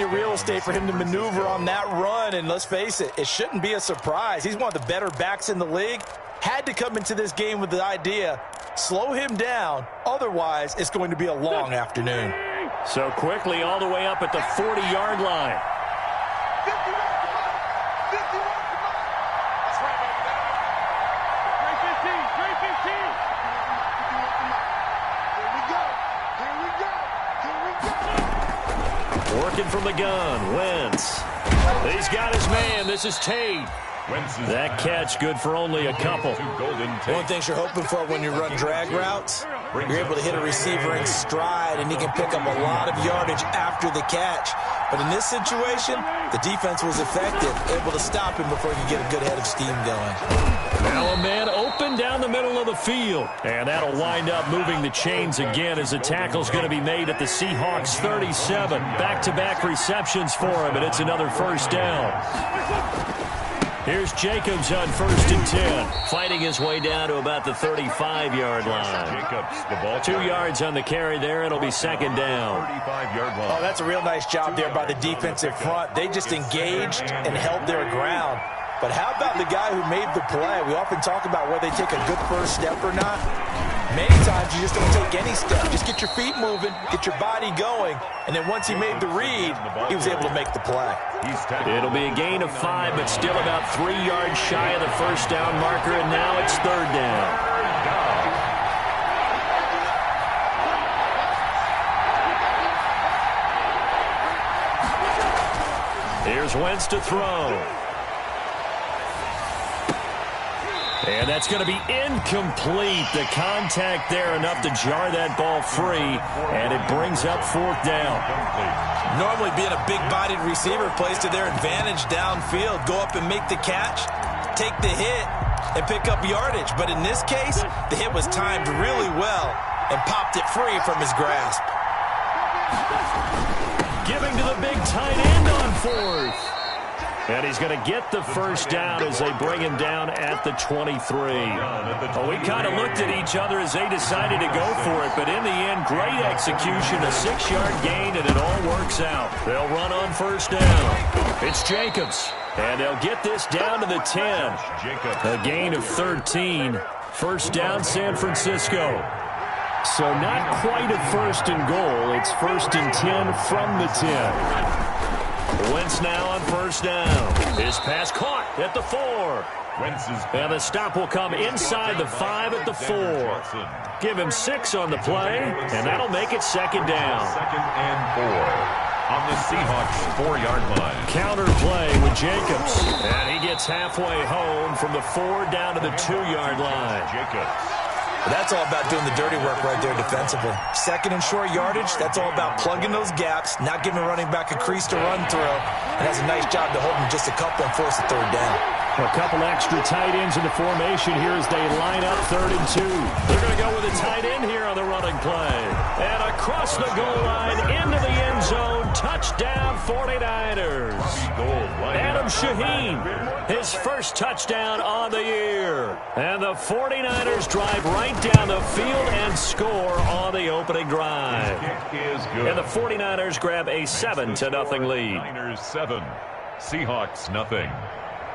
plenty of real estate for him to maneuver on that run. And let's face it, it shouldn't be a surprise. He's one of the better backs in the league. Had to come into this game with the idea, slow him down. Otherwise, it's going to be a long afternoon. So quickly all the way up at the 40-yard line. Working from the gun, Wentz. He's got his man. This is Tate. That catch good for only a couple. One thing you're hoping for when you run drag routes, you're able to hit a receiver in stride, and he can pick up a lot of yardage after the catch. But in this situation, the defense was effective, able to stop him before he could get a good head of steam going. Now a man open down the middle of the field. And that'll wind up moving the chains again as the tackle's going to be made at the Seahawks 37. Back-to-back receptions for him, and it's another first down. Here's Jacobs on 1st and 10. Fighting his way down to about the 35-yard line. 2 yards on the carry there. It'll be second down. Oh, that's a real nice job there by the defensive front. They just engaged and held their ground. But how about the guy who made the play? We often talk about whether they take a good first step or not. Many times you just don't take any step. Just get your feet moving, get your body going, and then once he made the read, he was able to make the play. It'll be a gain of 5, but still about 3 yards shy of the first down marker, and now it's third down. Here's Wentz to throw. And that's going to be incomplete. The contact there enough to jar that ball free, and it brings up 4th down. Normally being a big-bodied receiver plays to their advantage downfield. Go up and make the catch, take the hit, and pick up yardage. But in this case, the hit was timed really well and popped it free from his grasp. Giving to the big tight end on 4th. And he's going to get the first down as they bring him down at the 23. Well, we kind of looked at each other as they decided to go for it, but in the end, great execution, a 6-yard gain, and it all works out. They'll run on first down. It's Jacobs, and they'll get this down to the 10. A gain of 13. First down, San Francisco. So not quite a first and goal. It's 1st and 10 from the 10. Wentz now on first down. His pass caught at the 4. And the stop will come inside the 5 at the 4. Give him 6 on the play, and that'll make it second down. Second and 4 on the Seahawks 4-yard line. Counter play with Jacobs. And he gets halfway home from the 4 down to the 2-yard line. That's all about doing the dirty work right there defensively. Second and short yardage, that's all about plugging those gaps, not giving a running back a crease to run through, and has a nice job to hold him just a couple and force a third down. A couple extra tight ends in the formation here as they line up 3rd and 2. They're going to go with a tight end here on the running play. And across the goal line into the end zone. Touchdown 49ers. Adam Shaheen, his first touchdown on the year. And the 49ers drive right down the field and score on the opening drive. And the 49ers grab a 7-0 lead. Niners 7, Seahawks nothing.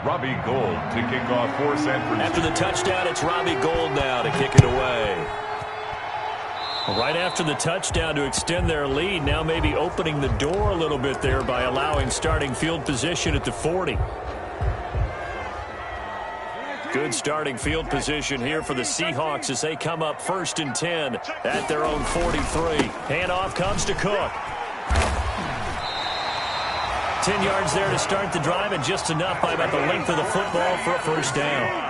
Robbie Gould to kick off for San Francisco. After the touchdown, it's Robbie Gould now to kick it away. Right after the touchdown to extend their lead, now maybe opening the door a little bit there by allowing starting field position at the 40. Good starting field position here for the Seahawks as they come up 1st and 10 at their own 43. Handoff comes to Cook. 10 yards there to start the drive, and just enough by about the length of the football for a first down.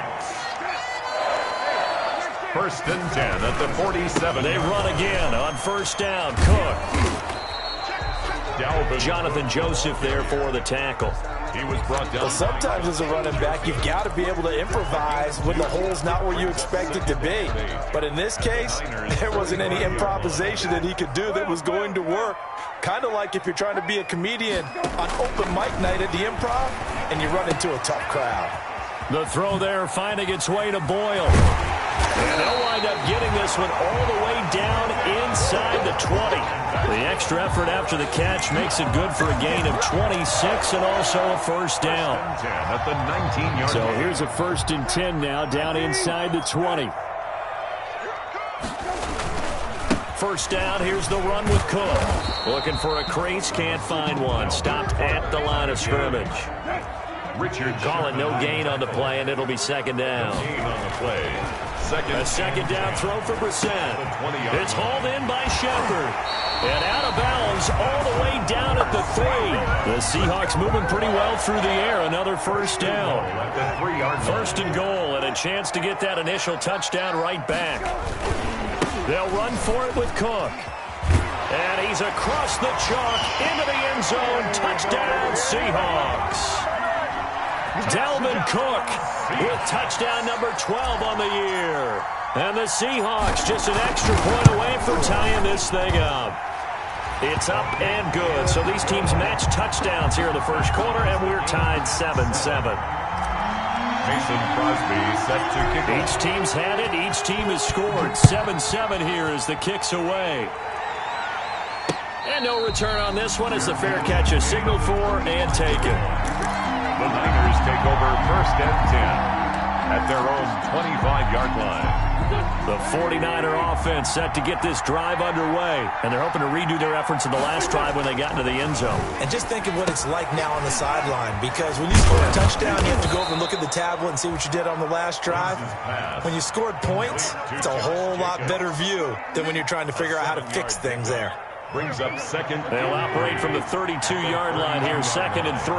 1st and 10 at the 47. They run again on first down. Cook. Jonathan Joseph there for the tackle. He was brought down. Well, sometimes as a running back, you've got to be able to improvise when the hole's not where you expect it to be. But in this case, there wasn't any improvisation that he could do that was going to work. Kind of like if you're trying to be a comedian on open mic night at the Improv and you run into a tough crowd. The throw there finding its way to Boyle. And they'll wind up getting this one all the way down inside the 20. The extra effort after the catch makes it good for a gain of 26 and also a first down. At the 19-yard So line. here's a 1st and 10 now down inside the 20. First down, here's the run with Cook. Looking for a crease, can't find one. Stopped at the line of scrimmage. Richard Calling no gain on the play, and it'll be 2nd down. gain on the play. A 2nd down throw for Brissett. It's hauled in by Shepard. And out of bounds all the way down at the 3. The Seahawks moving pretty well through the air. Another first down. 1st and goal, and a chance to get that initial touchdown right back. They'll run for it with Cook. And he's across the chalk into the end zone. Touchdown, Seahawks. Dalvin Cook with touchdown number 12 on the year. And the Seahawks just an extra point away from tying this thing up. It's up and good. So these teams match touchdowns here in the first quarter, and we're tied 7-7. Mason Crosby set to kick. Each team's had it. Each team has scored. 7-7 here as the kick's away. And no return on this one as the fair catch is signaled for and taken. The Niners take over 1st and 10 at their own 25-yard line. The 49er offense set to get this drive underway, and they're hoping to redo their efforts in the last drive when they got into the end zone. And just think of what it's like now on the sideline, because when you score a touchdown, you have to go over and look at the tablet and see what you did on the last drive. When you scored points, it's a whole lot better view than when you're trying to figure out how to fix things there. Brings up 2nd. They'll operate from the 32-yard line here, 2nd and 3.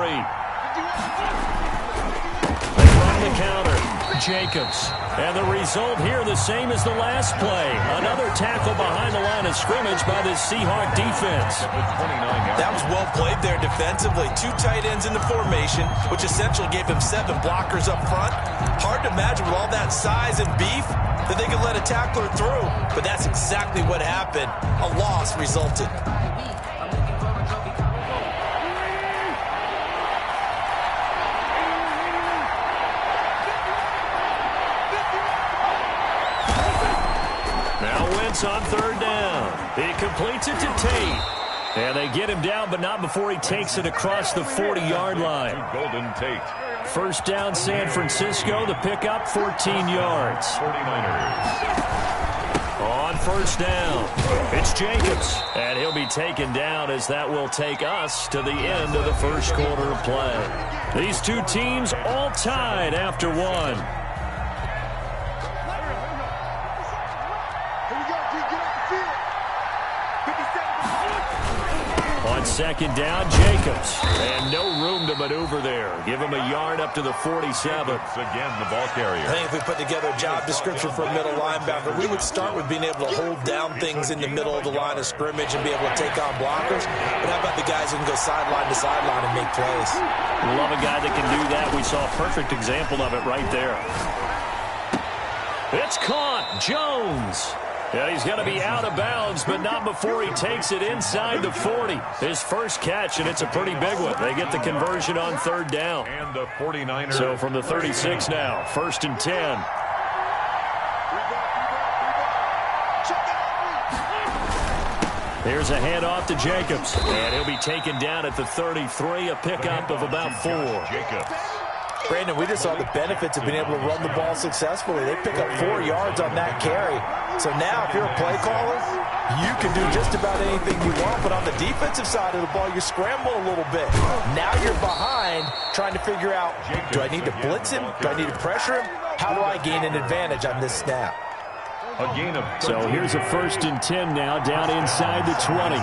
They run the counter. Jacobs. And the result here the same as the last play. Another tackle behind the line of scrimmage by this Seahawk defense. That was well played there defensively. 2 tight ends in the formation, which essentially gave them 7 blockers up front. Hard to imagine with all that size and beef that they could let a tackler through. But that's exactly what happened. A loss resulted. On 3rd down. He completes it to Tate. And they get him down, but not before he takes it across the 40-yard line. Golden Tate. 1st down, San Francisco. The pickup, 14 yards. 49ers. On 1st down, it's Jacobs. And he'll be taken down as that will take us to the end of the first quarter of play. These two teams all tied after one. On 2nd down, Jacobs. And no room to maneuver there. Give him a yard up to the 47. Again, the ball carrier. I think if we put together a job description for a middle linebacker, we would start with being able to hold down things in the middle of the line of scrimmage and be able to take on blockers. But how about the guys who can go sideline to sideline and make plays? Love a guy that can do that. We saw a perfect example of it right there. It's caught. Jones. And he's going to be out of bounds, but not before he takes it inside the 40. His first catch, and it's a pretty big one. They get the conversion on 3rd down. And the 49ers. So from the 36 now, 1st and 10. Here's a handoff to Jacobs. And he'll be taken down at the 33, a pickup of about 4. Jacobs. Brandon, we just saw the benefits of being able to run the ball successfully. They pick up 4 yards on that carry. So now if you're a play caller, you can do just about anything you want. But on the defensive side of the ball, you scramble a little bit. Now you're behind trying to figure out, do I need to blitz him? Do I need to pressure him? How do I gain an advantage on this snap? A gain of 13. So here's a 1st and 10 now down inside the 20.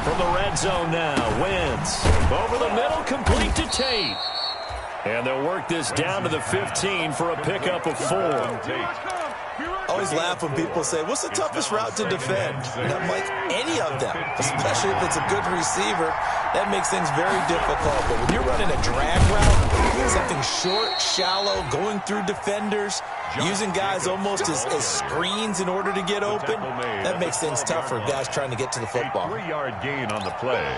From the red zone now, Wentz. Over the middle, complete to Tate. And they'll work this down to the 15 for a pickup of 4. I always laugh when people say, what's the toughest route to defend? And I'm like, any of them, especially if it's a good receiver. That makes things very difficult. But when you're running a drag route, something short, shallow, going through defenders, using guys almost as screens in order to get open, that makes things tough for guys trying to get to the football. A 3-yard gain on the play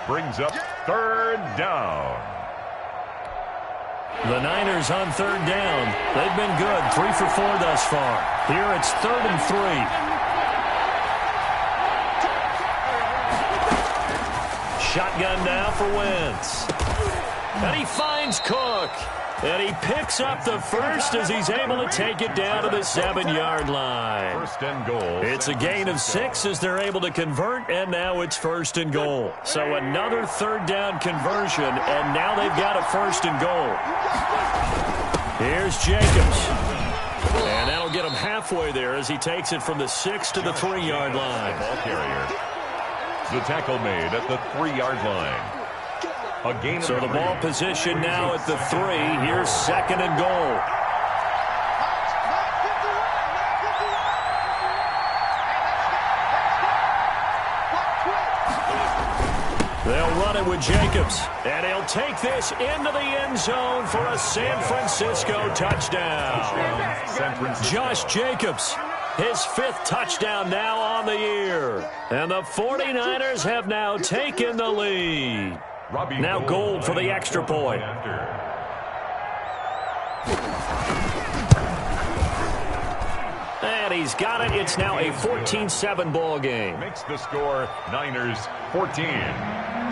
brings up 3rd down. The Niners on third down. They've been good, 3 for 4 thus far. Here it's 3rd and 3. Shotgun now for Wentz. And he finds Cook. And he picks up the first as he's able to take it down to the 7-yard line. 1st and goal. It's a gain of 6 as they're able to convert, and now it's 1st and goal. So another 3rd down conversion, and now they've got a 1st and goal. Here's Jacobs. And that'll get him halfway there as he takes it from the 6 to the 3-yard line. Ball carrier. The tackle made at the 3-yard line. So the ball position now at the 3. Here's 2nd and goal. They'll run it with Jacobs. And he'll take this into the end zone for a San Francisco touchdown. Josh Jacobs, his 5th touchdown now on the year. And the 49ers have now taken the lead. Now Gold for the extra point. And he's got it. It's now a 14-7 ball game. Makes the score Niners 14,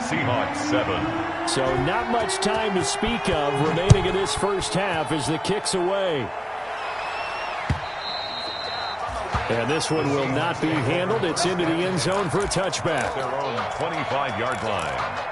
Seahawks 7. So not much time to speak of remaining in this first half as the kick's away. And this one will not be handled. It's into the end zone for a touchback. Their own 25-yard line.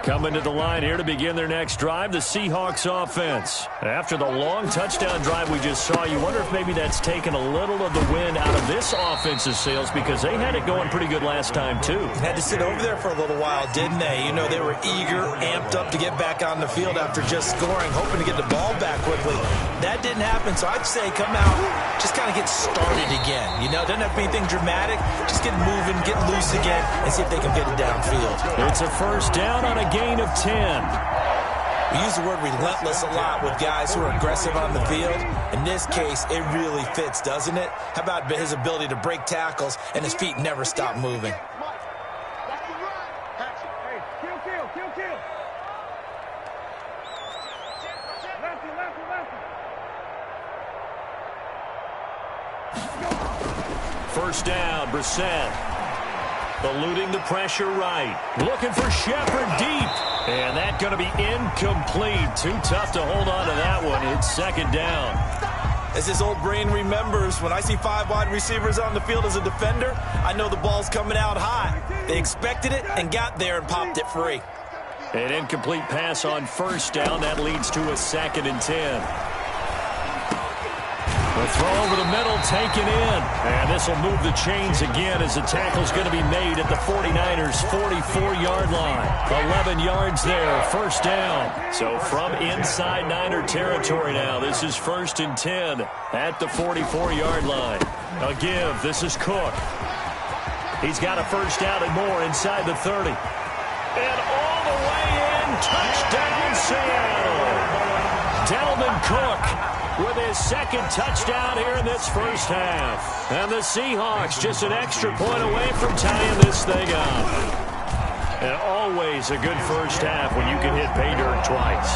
Coming to the line here to begin their next drive, the Seahawks offense. After the long touchdown drive we just saw, you wonder if maybe that's taken a little of the wind out of this offense's sails because they had it going pretty good last time, too. Had to sit over there for a little while, didn't they? You know, they were eager, amped up to get back on the field after just scoring, hoping to get the ball back quickly. That didn't happen, so I'd say come out, just kind of get started again. You know, doesn't have to be anything dramatic. Just get moving, get loose again, and see if they can get it downfield. It's a first down on a gain of 10. We use the word relentless a lot with guys who are aggressive on the field. In this case, it really fits, doesn't it? How about his ability to break tackles and his feet never stop moving? First down, Brissett. Eluding the pressure right. Looking for Shepard deep. And that's going to be incomplete. Too tough to hold on to that one. It's 2nd down. As his old brain remembers, when I see 5 wide receivers on the field as a defender, I know the ball's coming out high. They expected it and got there and popped it free. An incomplete pass on first down. That leads to a 2nd and 10. The throw over the middle taken in. And this will move the chains again as the tackle's going to be made at the 49ers' 44-yard line. 11 yards there, first down. So from inside Niner territory now, this is 1st and 10 at the 44-yard line. A give, this is Cook. He's got a first down and more inside the 30. And all the way in, touchdown Seattle. Dalvin Cook with his 2nd touchdown here in this first half. And the Seahawks just an extra point away from tying this thing up. And always a good first half when you can hit pay dirt twice.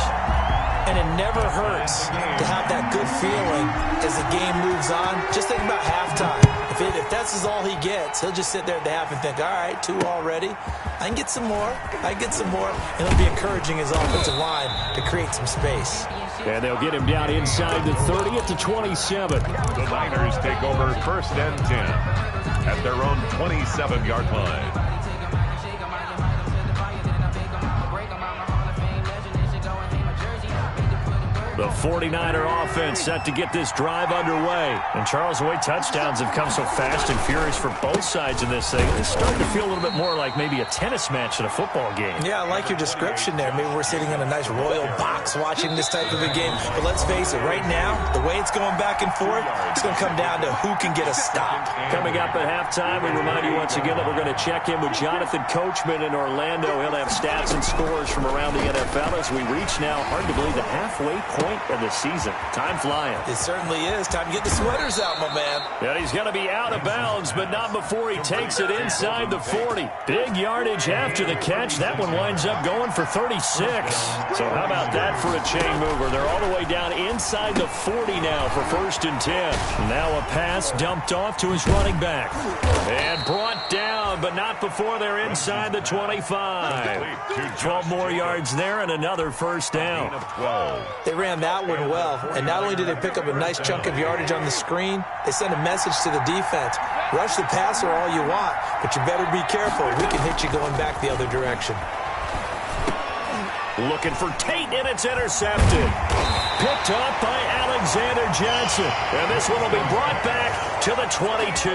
And it never hurts to have that good feeling as the game moves on. Just think about halftime. If that's all he gets, he'll just sit there at the half and think, all right, 2 already. I can get some more. I can get some more. And it'll be encouraging his offensive line to create some space. And they'll get him down inside the 30 at the 27. The Niners take over 1st and 10 at their own 27-yard line. The 49er offense set to get this drive underway. And Charles, the way touchdowns have come so fast and furious for both sides in this thing, it's starting to feel a little bit more like maybe a tennis match than a football game. Yeah, I like your description there. Maybe we're sitting in a nice royal box watching this type of a game. But let's face it, right now, the way it's going back and forth, it's going to come down to who can get a stop. Coming up at halftime, we remind you once again that we're going to check in with Jonathan Coachman in Orlando. He'll have stats and scores from around the NFL as we reach now, hard to believe, the halfway point point of the season. Time flying. It certainly is. Time to get the sweaters out, my man. And he's going to be out of bounds, but not before he takes it inside the 40. Big yardage after the catch. That one winds up going for 36. So how about that for a chain mover? They're all the way down inside the 40 now for 1st and 10. Now a pass dumped off to his running back. And brought down, but not before they're inside the 25. 12 more yards there and another 1st down. They ran that one well, and not only did they pick up a nice chunk of yardage on the screen, they sent a message to the defense. Rush the passer all you want, but you better be careful. We can hit you going back the other direction. Looking for Tate, and it's intercepted. Picked off by Alexander Johnson. And this one will be brought back to the 22.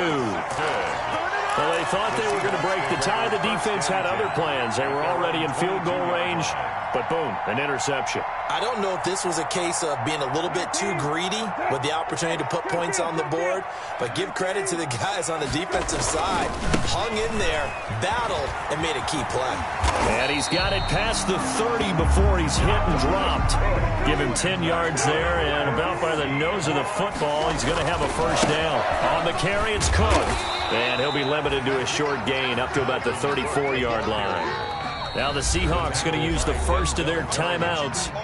Well, they thought they were going to break the tie. The defense had other plans. They were already in field goal range, but boom, an interception. I don't know if this was a case of being a little bit too greedy with the opportunity to put points on the board, but give credit to the guys on the defensive side. Hung in there, battled, and made a key play. And he's got it past the 30 before he's hit and dropped. Give him 10 yards there, and about by the nose of the football, he's going to have a 1st down. On the carry, it's Cook. And he'll be limited to a short gain up to about the 34-yard line. Now the Seahawks going to use the first of their timeouts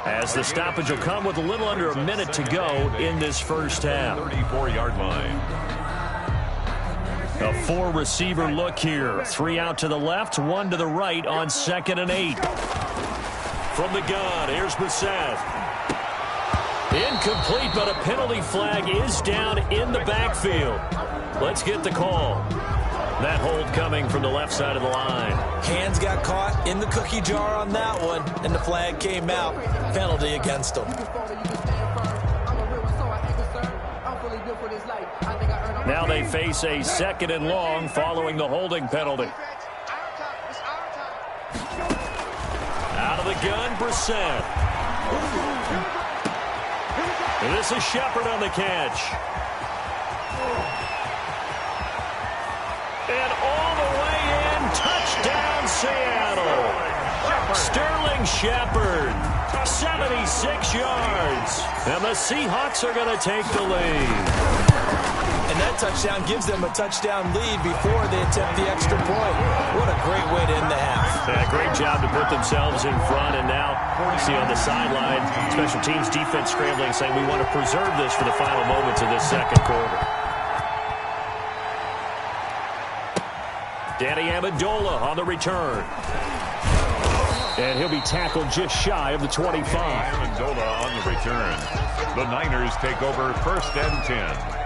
as the stoppage will come with a little under a minute to go in this 1st half. 34-yard line. A 4-receiver look here. 3 out to the left, 1 to the right on 2nd and 8. From the gun, here's Brissett. Incomplete, but a penalty flag is down in the backfield. Let's get the call. That hold coming from the left side of the line. Hands got caught in the cookie jar on that one, and the flag came out. Penalty against him. Now they face a 2nd and long following the holding penalty. Out of the gun, Brissett. This is Shepard on the catch. And all the way in, touchdown Seattle. Sterling Shepard, 76 yards. And the Seahawks are going to take the lead. And that touchdown gives them a touchdown lead before they attempt the extra point. What a great way to end the half. Yeah, great job to put themselves in front. And now, you see on the sideline, special teams defense scrambling, saying we want to preserve this for the final moments of this 2nd quarter. Danny Amendola on the return. And he'll be tackled just shy of the 25. Amendola on the return. The Niners take over 1st and 10.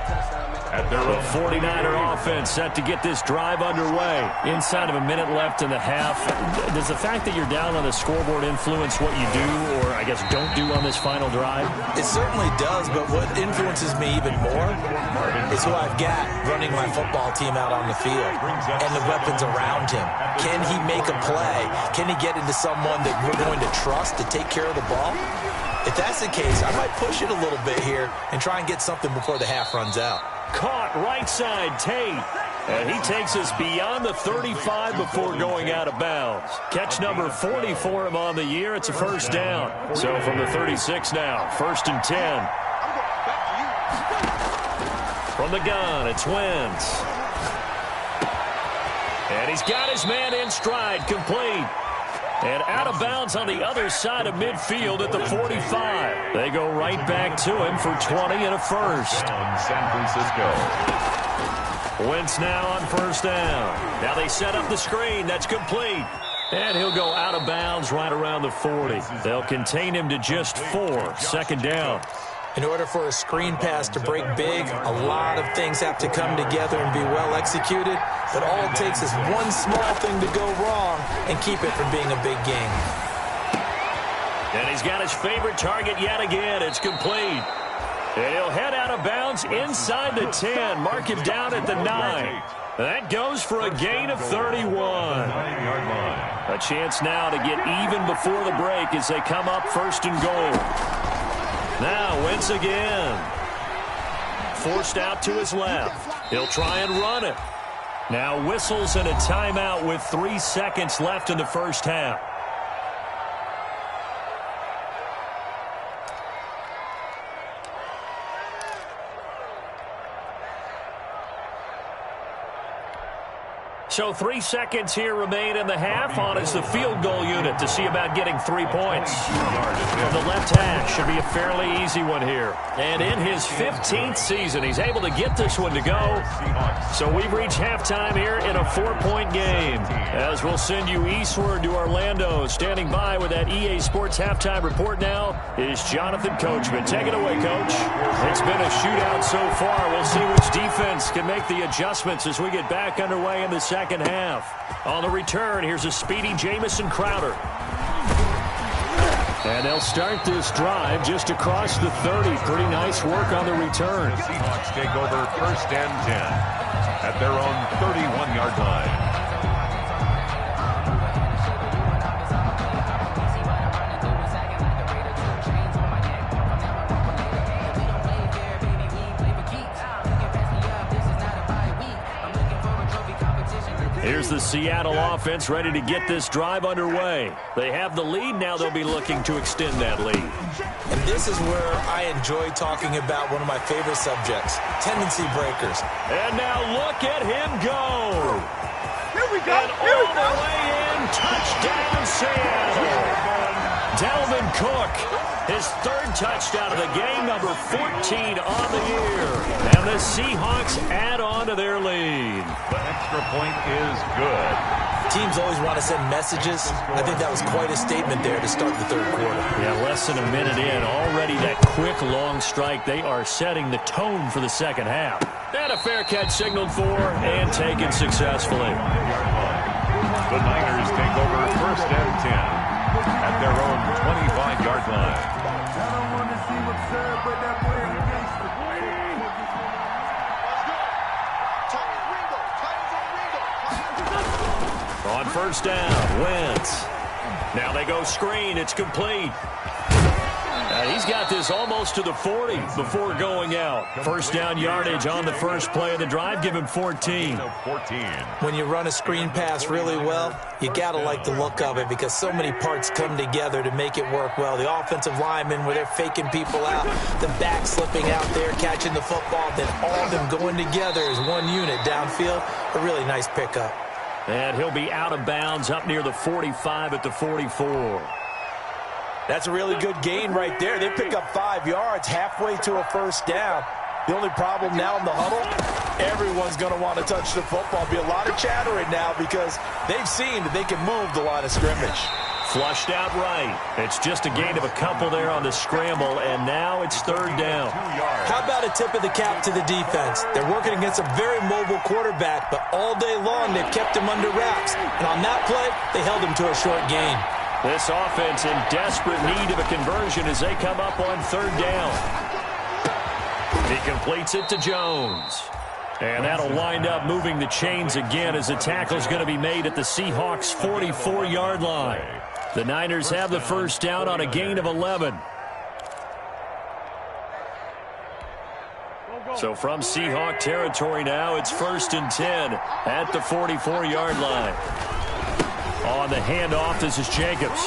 At their The 49er offense set to get this drive underway. Inside of a minute left in the half. Does the fact that you're down on the scoreboard influence what you do, or I guess don't do on this final drive? It certainly does, but what influences me even more is who I've got running my football team out on the field and the weapons around him. Can he make a play? Can he get into someone that we're going to trust to take care of the ball? If that's the case, I might push it a little bit here and try and get something before the half runs out. Caught right side, Tate. And he takes us beyond the 35 before going out of bounds. Catch number 40 for him on the year. It's a 1st down. So from the 36 now, 1st and 10. From the gun, it's Wentz. And he's got his man in stride, complete. And out of bounds on the other side of midfield at the 45. They go right back to him for 20 and a 1st. San Francisco. Wentz now on 1st down. Now they set up the screen. That's complete. And he'll go out of bounds right around the 40. They'll contain him to just 4. 2nd down. In order for a screen pass to break big, a lot of things have to come together and be well executed. But all it takes is one small thing to go wrong and keep it from being a big game. And he's got his favorite target yet again. It's complete. And he'll head out of bounds inside the 10. Mark him down at the 9. That goes for a gain of 31. A chance now to get even before the break as they come up 1st and goal. Now Wentz again. Forced out to his left. He'll try and run it. Now whistles and a timeout with 3 seconds left in the 1st half. So 3 seconds here remain in the half. On is the field goal unit to see about getting 3 points. From the left hash, should be a fairly easy one here. And in his 15th season, he's able to get this one to go. So we've reached halftime here in a 4-point game. As we'll send you eastward to Orlando. Standing by with that EA Sports halftime report now is Jonathan Coachman. Take it away, Coach. It's been a shootout so far. We'll see which defense can make the adjustments as we get back underway in the second half. On the return, here's a speedy Jamison Crowder. And they'll start this drive just across the 30. Pretty nice work on the return. The Seahawks take over first and 10 at their own 31-yard line. Here's the Seattle offense ready to get this drive underway. They have the lead. Now they'll be looking to extend that lead. And this is where I enjoy talking about one of my favorite subjects, tendency breakers. And now look at him go. Here we go. And all the way in, touchdown Seattle. Dalvin Cook, his third touchdown of the game, number 14 on the year. And the Seahawks add on to their lead. The extra point is good. Teams always want to send messages. I think that was quite a statement there to start the third quarter. Yeah, less than a minute in. Already that quick, long strike. They are setting the tone for the second half. And a fair catch signaled for and taken successfully. The Niners take over first and 10 at their own 25-yard line. I don't want to see what's said, but that boy is gangster. On first down, Wentz. Now they go screen. It's complete. He's got this almost to the 40 before going out. First down yardage on the first play of the drive. Give him 14. When you run a screen pass really well, you got to like the look of it because so many parts come together to make it work well. The offensive linemen where they're faking people out, the back slipping out there, catching the football, then all of them going together as one unit downfield. A really nice pickup. And he'll be out of bounds up near the 45 at the 44. That's a really good gain right there. They pick up 5 yards halfway to a first down. The only problem now in the huddle, everyone's going to want to touch the football. Be a lot of chattering now because they've seen that they can move the line of scrimmage. Flushed out right. It's just a gain of a couple there on the scramble, and now it's third down. How about a tip of the cap to the defense? They're working against a very mobile quarterback, but all day long they've kept him under wraps. And on that play, they held him to a short gain. This offense in desperate need of a conversion as they come up on third down. He completes it to Jones. And that'll wind up moving the chains again as the tackle's going to be made at the Seahawks' 44-yard line. The Niners have the first down on a gain of 11. So from Seahawk territory now, it's first and 10 at the 44-yard line. On the handoff, this is Jacobs.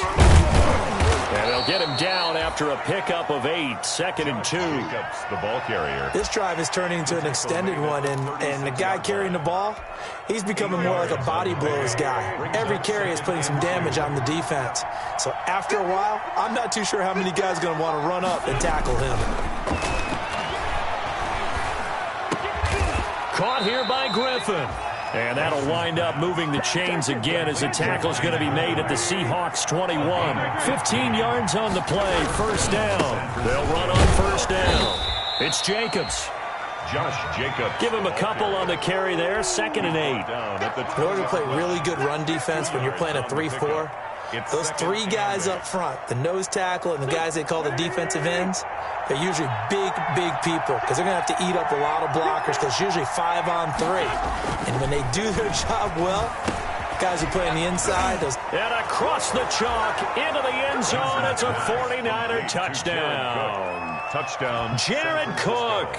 And they'll get him down after a pickup of 8, second and 2. Jacobs, the ball carrier. This drive is turning into an extended one, and the guy carrying the ball, he's becoming more like a body blows guy. Every carry is putting some damage on the defense. So after a while, I'm not too sure how many guys are going to want to run up and tackle him. Caught here by Griffin. And that'll wind up moving the chains again as the tackle's going to be made at the Seahawks' 21. 15 yards on the play, first down. They'll run on first down. It's Jacobs. Josh Jacobs. Give him a couple on the carry there, second and 8. In order to play really good run defense when you're playing a 3-4, those 3 guys up front, the nose tackle and the guys they call the defensive ends, they're usually big, big people because they're going to have to eat up a lot of blockers because it's usually 5 on 3. And when they do their job well, guys who play on the inside. And across the chalk into the end zone, it's a 49er touchdown. Touchdown. Jared Cook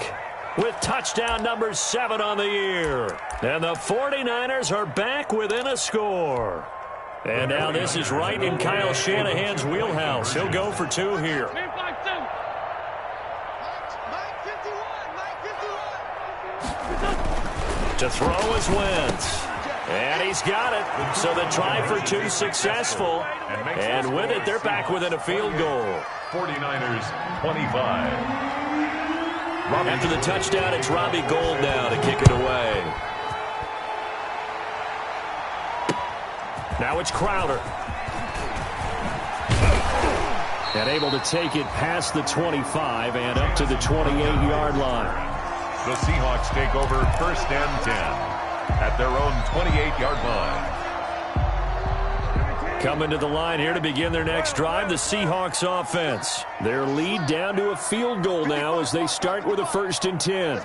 with touchdown number 7 on the year. And the 49ers are back within a score. And now this is right in Kyle Shanahan's wheelhouse. He'll go for 2 here. To throw is Wentz. And he's got it. So the try for two successful. And with it, they're back within a field goal. 49ers 25. After the touchdown, it's Robbie Gould now to kick it away. Now it's Crowder. And able to take it past the 25 and up to the 28-yard line. The Seahawks take over 1st and 10 at their own 28-yard line. Coming to the line here to begin their next drive, the Seahawks offense. Their lead down to a field goal now as they start with a 1st and 10.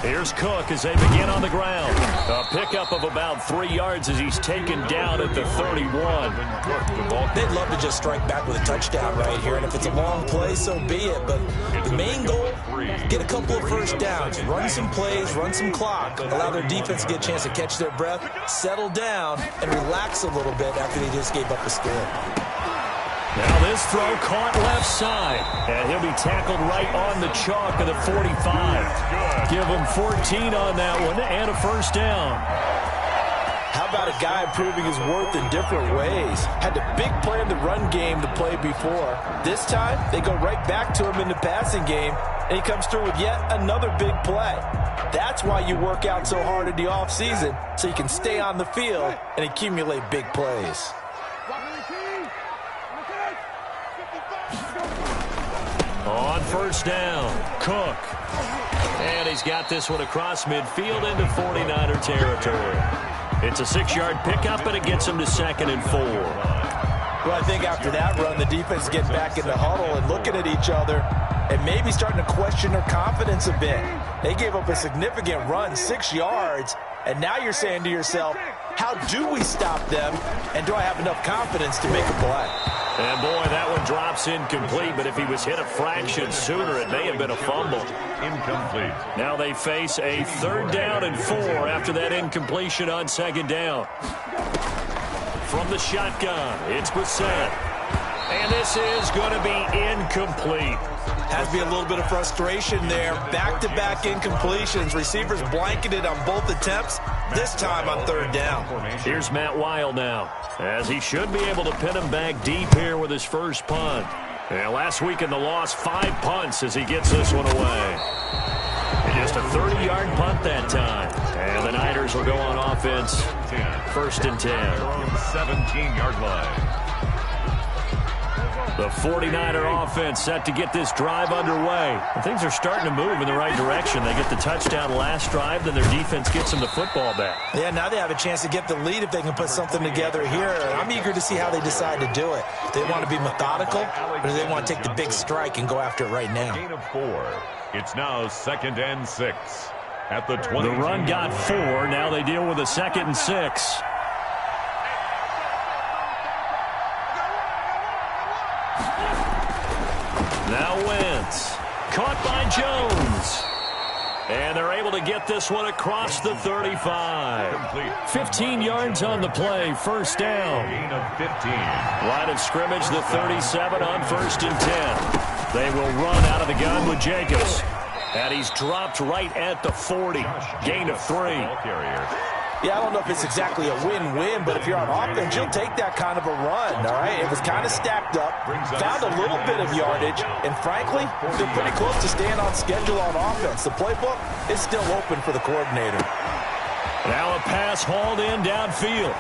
Here's Cook as they begin on the ground. A pickup of about 3 yards as he's taken down at the 31. They'd love to just strike back with a touchdown right here, and if it's a long play, so be it. But the main goal, get a couple of 1st downs, run some plays, run some clock, allow their defense to get a chance to catch their breath, settle down, and relax a little bit after they just gave up a score. Now this throw caught left side, and he'll be tackled right on the chalk of the 45. Give him 14 on that one and a 1st down. How about a guy improving his worth in different ways? Had a big play in the run game to play before. This time, they go right back to him in the passing game, and he comes through with yet another big play. That's why you work out so hard in the offseason, so you can stay on the field and accumulate big plays. On 1st down, Cook. And he's got this one across midfield into 49er territory. It's a 6-yard pickup, and it gets him to 2nd and 4. Well, I think after that run, the defense gets back in the huddle and looking at each other and maybe starting to question their confidence a bit. They gave up a significant run, 6 yards, and now you're saying to yourself, how do we stop them, and do I have enough confidence to make a play? And boy, that one drops incomplete, but if he was hit a fraction sooner, it may have been a fumble. Incomplete. Now they face a 3rd down and 4 after that incompletion on 2nd down. From the shotgun, it's Brissett. And this is going to be incomplete. Has to be a little bit of frustration there. Back-to-back incompletions. Receivers blanketed on both attempts, this time on 3rd down. Here's Matt Weil now, as he should be able to pin him back deep here with his first punt. And last week in the loss, 5 punts as he gets this one away. Just a 30-yard punt that time. And the Niners will go on offense. 1st and 10. 17-yard line. The 49er offense set to get this drive underway. And things are starting to move in the right direction. They get the touchdown last drive, then their defense gets them the football back. Yeah, now they have a chance to get the lead if they can put something together here. I'm eager to see how they decide to do it. Do they want to be methodical, or do they want to take the big strike and go after it right now? Gain of 4. It's now 2nd and 6 at the 20. The run got 4. Now they deal with a 2nd and 6. Now Wentz, caught by Jones. And they're able to get this one across the 35. 15 yards on the play, 1st down. Gain of 15. Line of scrimmage, the 37 on 1st and 10. They will run out of the gun with Jacobs. And he's dropped right at the 40. Gain of 3. Yeah, I don't know if it's exactly a win-win, but if you're on offense, you'll take that kind of a run, all right? It was kind of stacked up, found a little bit of yardage, and frankly, they're pretty close to staying on schedule on offense. The playbook is still open for the coordinator. Now a pass hauled in downfield.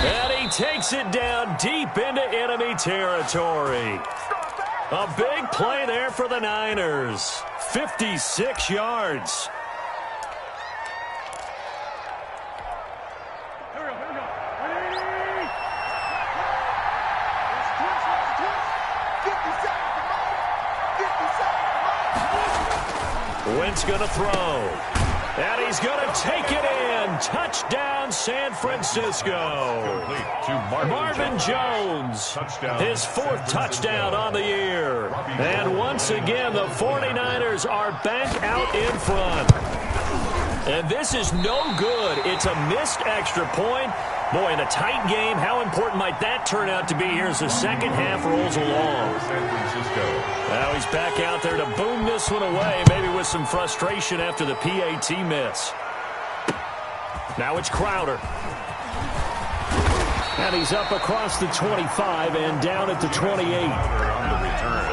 And he takes it down deep into enemy territory. A big play there for the Niners. 56 yards. Wentz going to throw. And he's going to take it in. Touchdown, San Francisco. Marvin Jones. His 4th touchdown on the year. And once again, the 49ers are back out in front. And this is no good. It's a missed extra point. Boy, in a tight game, how important might that turn out to be here as the second half rolls along? San Francisco. Now he's back out there to boom this one away, maybe with some frustration after the PAT miss. Now it's Crowder. And he's up across the 25 and down at the 28. On the return,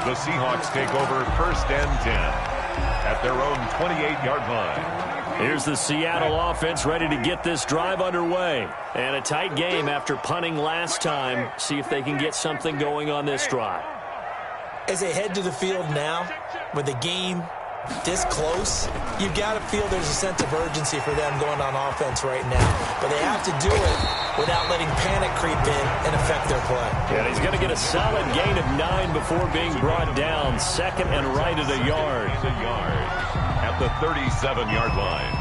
the Seahawks take over first and 10 at their own 28-yard line. Here's the Seattle offense ready to get this drive underway. And a tight game after punting last time. See if they can get something going on this drive. As they head to the field now, with the game this close, you've got to feel there's a sense of urgency for them going on offense right now. But they have to do it without letting panic creep in and affect their play. And he's going to get a solid gain of 9 before being brought down. Second and right at a yard. At the 37-yard line.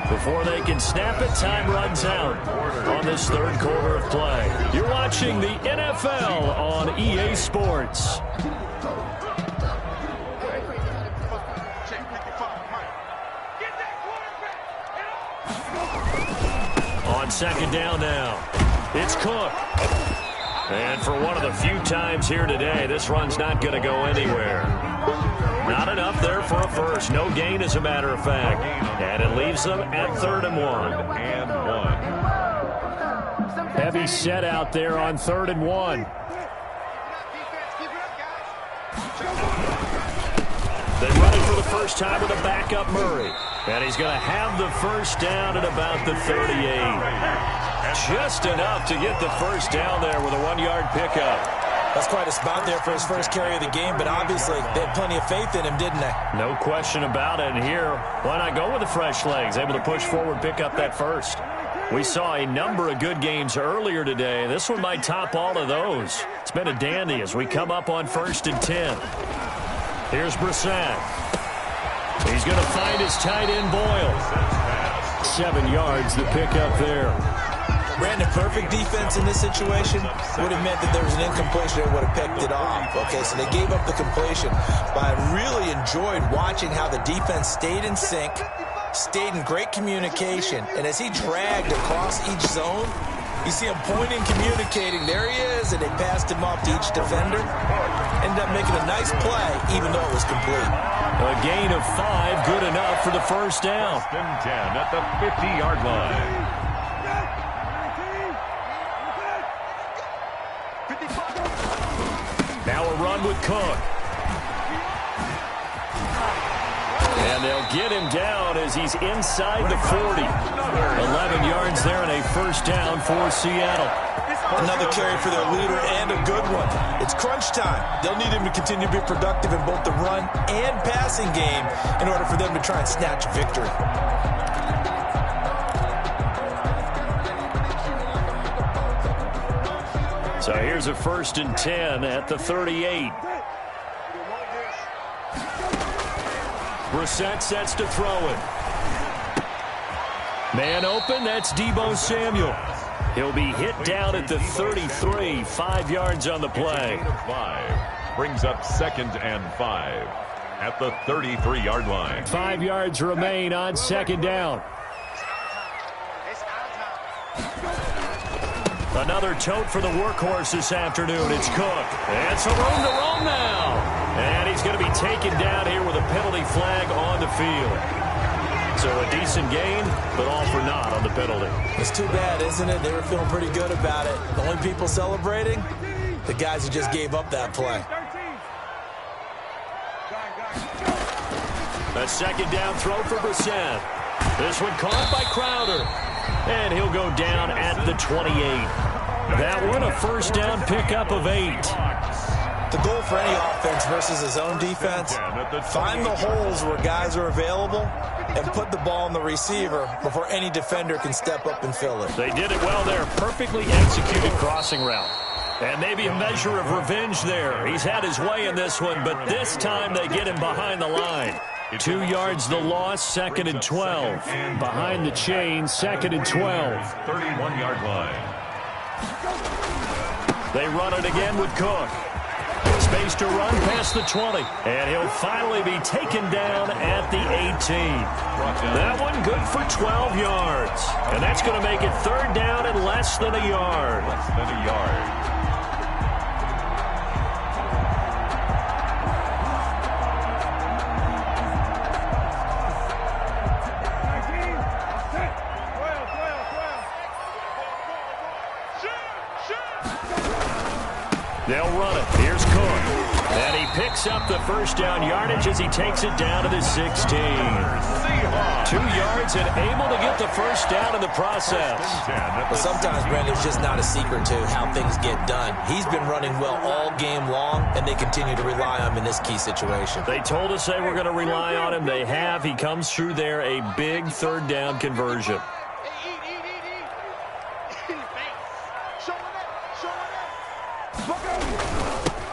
Before they can snap it, time runs out on this third quarter of play. You're watching the NFL on EA Sports. On second down now, it's Cook. And for one of the few times here today, this run's not going to go anywhere. Not enough there for a first. No gain, as a matter of fact. And it leaves them at 3rd and 1. Heavy set out there on 3rd and 1. They run it for the first time with a backup Murray. And he's going to have the first down at about the 38. Just enough to get the first down there with a 1-yard pickup. That's quite a spot there for his first carry of the game, but obviously they had plenty of faith in him, didn't they? No question about it. And here, why not go with the fresh legs? Able to push forward, pick up that first. We saw a number of good games earlier today. This one might top all of those. It's been a dandy as we come up on 1st and 10. Here's Brissett. He's going to find his tight end Boyle. 7 yards, the pickup there. Brandon, perfect defense in this situation would have meant that there was an incompletion that would have picked it off. Okay, so they gave up the completion. But I really enjoyed watching how the defense stayed in sync, stayed in great communication, and as he dragged across each zone, you see him pointing, communicating. There he is, and they passed him off to each defender. Ended up making a nice play, even though it was complete. A gain of 5, good enough for the first down. 10 at the 50-yard line. Now a run with Cook. And they'll get him down as he's inside the 40. 11 yards there and a first down for Seattle. Another carry for their leader and a good one. It's crunch time. They'll need him to continue to be productive in both the run and passing game in order for them to try and snatch a victory. So here's a 1st and 10 at the 38. Brissett sets to throw it. Man open, that's Deebo Samuel. He'll be hit down at the 33, 5 yards on the play. 5 brings up 2nd and 5 at the 33-yard line. 5 yards remain on 2nd down. Another tote for the workhorse this afternoon. It's Cook. And some room to roam now. And he's going to be taken down here with a penalty flag on the field. So a decent gain, but all for naught on the penalty. It's too bad, isn't it? They were feeling pretty good about it. The only people celebrating, the guys who just gave up that play. A 2nd down throw for Brissett. This one caught by Crowder. And he'll go down at the 28. That one a first down pickup of 8. The goal for any offense versus his own defense, find the holes where guys are available and put the ball in the receiver before any defender can step up and fill it. They did it well there. Perfectly executed crossing route. And maybe a measure of revenge there. He's had his way in this one, but this time they get him behind the line. 2 yards the loss, 2nd and 12. Behind the chain, 2nd and 12. 31-yard line. They run it again with Cook. Space to run past the 20. And he'll finally be taken down at the 18. That one good for 12 yards. And that's going to make it 3rd down and less than a yard. Less than a yard. They'll run it. Here's Cook. And he picks up the first down yardage as he takes it down to the 16. 2 yards and able to get the first down in the process. But sometimes, Brandon, it's just not a secret to how things get done. He's been running well all game long, and they continue to rely on him in this key situation. They told us they were going to rely on him. They have. He comes through there, a big third down conversion.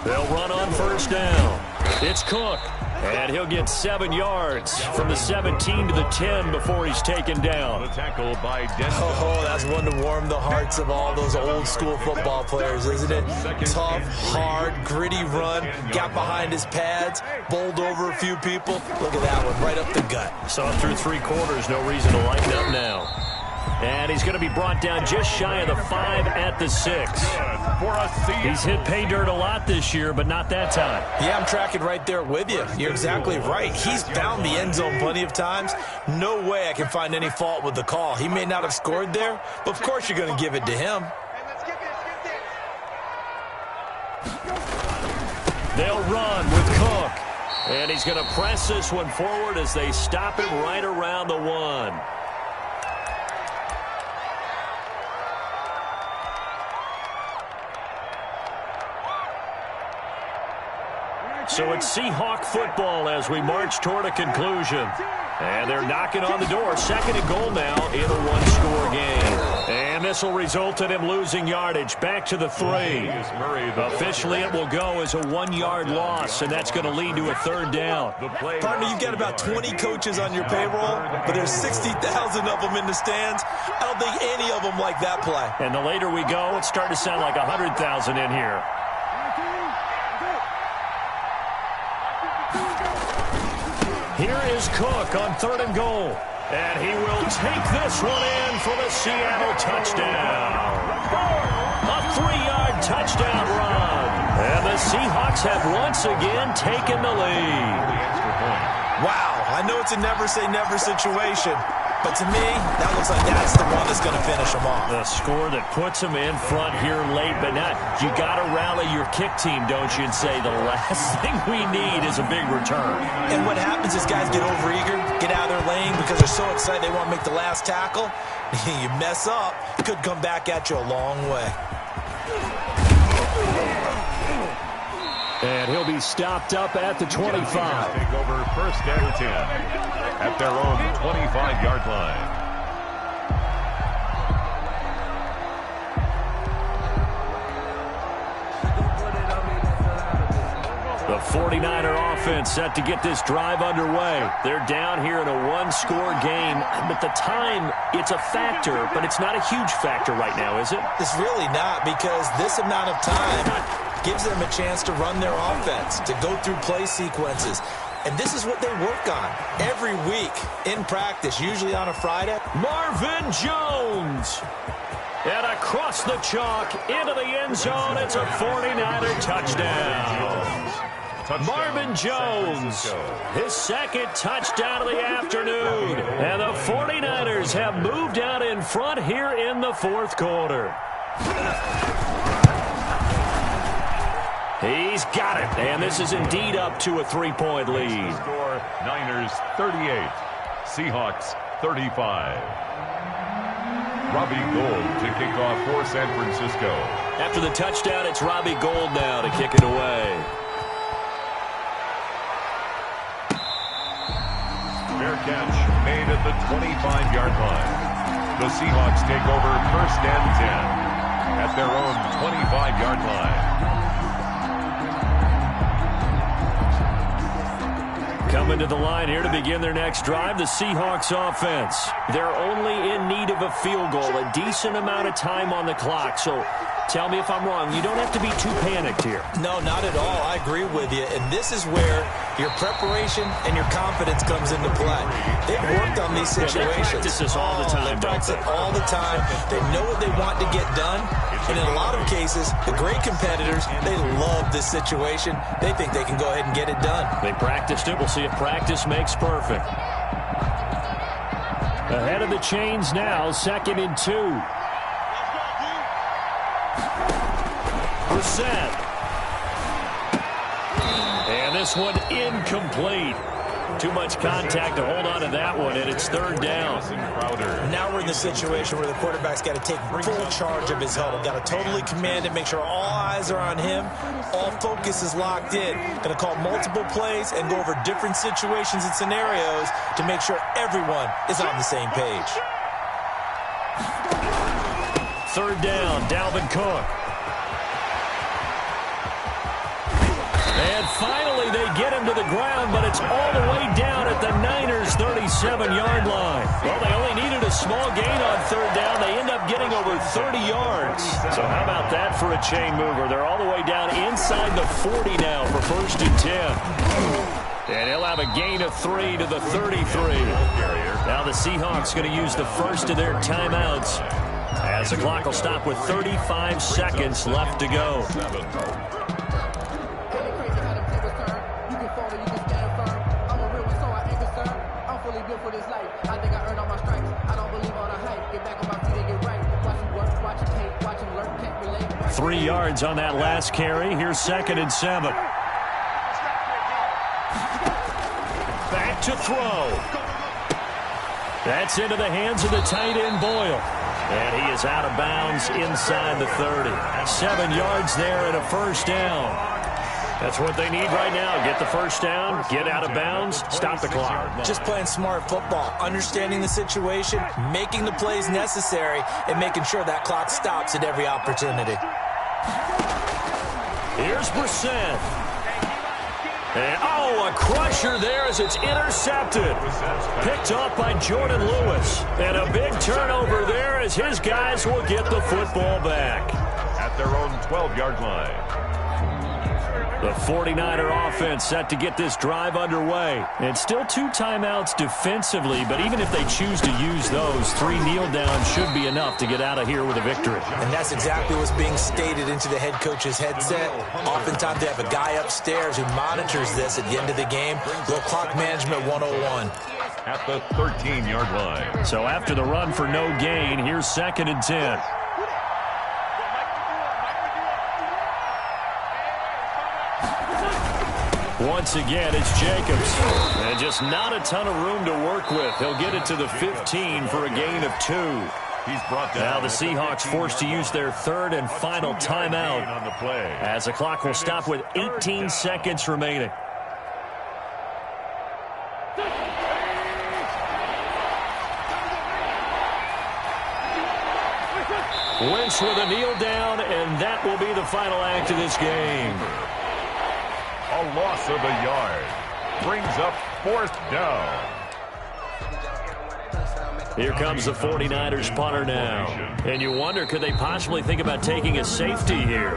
They'll run on first down. It's Cook, and he'll get 7 yards from the 17 to the 10 before he's taken down. The tackle by Denver. Oh, that's one to warm the hearts of all those old school football players, isn't it? Tough, hard, gritty run, got behind his pads, bowled over a few people. Look at that one, right up the gut. Saw through 3 quarters, no reason to lighten up now. And he's going to be brought down just shy of the 5 at the 6. He's hit pay dirt a lot this year, but not that time. Yeah, I'm tracking right there with you. You're exactly right. He's found the end zone plenty of times. No way I can find any fault with the call. He may not have scored there, but of course you're going to give it to him. They'll run with Cook. And he's going to press this one forward as they stop him right around the 1. So it's Seahawk football as we march toward a conclusion. And they're knocking on the door. 2nd and goal now in a 1-score game. And this will result in him losing yardage. Back to the 3. Officially, it will go as a 1-yard loss, and that's going to lead to a 3rd down. Partner, you've got about 20 coaches on your payroll, but there's 60,000 of them in the stands. I don't think any of them like that play. And the later we go, it's starting to sound like 100,000 in here. Here is Cook on 3rd and goal. And he will take this one in for the Seattle touchdown. A 3-yard touchdown run. And the Seahawks have once again taken the lead. Wow, I know it's a never-say-never situation, but to me, that looks like that's the one that's going to finish them off. The score that puts them in front here late, but not. You got to rally your kick team, don't you, and say the last thing we need is a big return. And what happens is guys get overeager, get out of their lane because they're so excited they want to make the last tackle. You mess up, it could come back at you a long way. And he'll be stopped up at the 25. Take over 1st and 10 at their own 25-yard line. The 49er offense set to get this drive underway. They're down here in a 1-score game, but the time, it's a factor, but it's not a huge factor right now, is it? It's really not, because this amount of time gives them a chance to run their offense, to go through play sequences. And this is what they work on every week in practice, usually on a Friday. Marvin Jones. And across the chalk into the end zone, it's a 49er touchdown. Marvin Jones, his 2nd touchdown of the afternoon. And the 49ers have moved out in front here in the 4th quarter. He's got it, and this is indeed up to a 3-point lead. Score, Niners 38, Seahawks 35. Robbie Gould to kick off for San Francisco. After the touchdown, it's Robbie Gould now to kick it away. Fair catch made at the 25-yard line. The Seahawks take over 1st and 10 at their own 25-yard line. Coming to the line here to begin their next drive, the Seahawks offense. They're only in need of a field goal, a decent amount of time on the clock. So tell me if I'm wrong. You don't have to be too panicked here. No, not at all. I agree with you. And this is where your preparation and your confidence comes into play. They've worked on these situations. They practice this all the time. They practice it all the time. They know what they want to get done. And in a lot of cases, the great competitors, they love this situation. They think they can go ahead and get it done. They practiced it. We'll see if practice makes perfect. Ahead of the chains now, 2nd and 2. Brissett. And this one incomplete. Too much contact to hold on to that one, and it's third down. Now we're in the situation where the quarterback's got to take full charge of his huddle. Got to totally command it, make sure all eyes are on him. All focus is locked in. Going to call multiple plays and go over different situations and scenarios to make sure everyone is on the same page. Third down, Dalvin Cook. And finally, they get him to the ground, but it's all the way down at the Niners' 37-yard line. Well, they only needed a small gain on third down. They end up getting over 30 yards. So how about that for a chain mover? They're all the way down inside the 40 now for first and 10. And he'll have a gain of 3 to the 33. Now the Seahawks going to use the first of their timeouts, as the clock will stop with 35 seconds left to go. For this life, I think I earned all my stripes. I don't believe all the hype. Get back on my feet and get right. Watch him work, watch him take, watch him learn, can't relate. 3 yards on that last carry. Here's 2nd and 7. Back to throw. That's into the hands of the tight end, Boyle. And he is out of bounds inside the 30. 7 yards there and a first down. That's what they need right now. Get the first down, get out of bounds, stop the clock. Just playing smart football, understanding the situation, making the plays necessary, and making sure that clock stops at every opportunity. Here's Brissett. And, a crusher there as it's intercepted. Picked off by Jordan Lewis. And a big turnover there as his guys will get the football back. At their own 12-yard line. The 49er offense set to get this drive underway. And still 2 timeouts defensively, but even if they choose to use those, 3 kneel downs should be enough to get out of here with a victory. And that's exactly what's being stated into the head coach's headset. Oftentimes they have a guy upstairs who monitors this at the end of the game. Little clock management 101. At the 13-yard line. So after the run for no gain, here's 2nd and 10. Once again, it's Jacobs. And just not a ton of room to work with. He'll get it to the 15 for a gain of 2. He's brought down. Now the Seahawks forced to use their 3rd and final timeout on the play, as the clock will stop with 18 seconds remaining. Wentz with a kneel down, and that will be the final act of this game. A loss of a yard. Brings up 4th down. Here comes the 49ers punter now. And you wonder, could they possibly think about taking a safety here?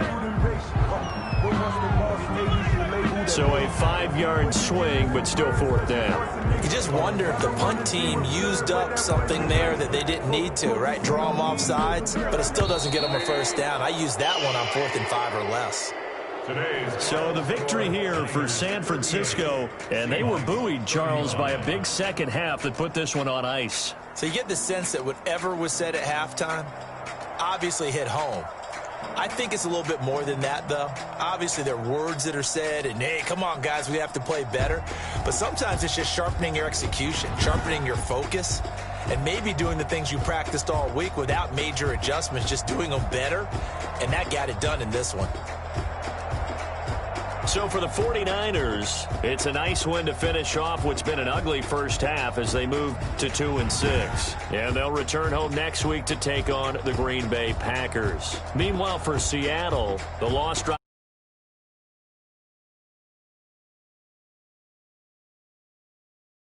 So a 5-yard swing, but still 4th down. You just wonder if the punt team used up something there that they didn't need to, right? Draw them off sides, but it still doesn't get them a first down. I used that one on 4th and 5 or less. So the victory here for San Francisco, and they were buoyed, Charles, by a big second half that put this one on ice. So you get the sense that whatever was said at halftime obviously hit home. I think it's a little bit more than that, though. Obviously, there are words that are said, and, hey, come on, guys, we have to play better. But sometimes it's just sharpening your execution, sharpening your focus, and maybe doing the things you practiced all week without major adjustments, just doing them better, and that got it done in this one. So for the 49ers, it's a nice win to finish off what's been an ugly first half as they move to 2-6. And they'll return home next week to take on the Green Bay Packers. Meanwhile, for Seattle, the loss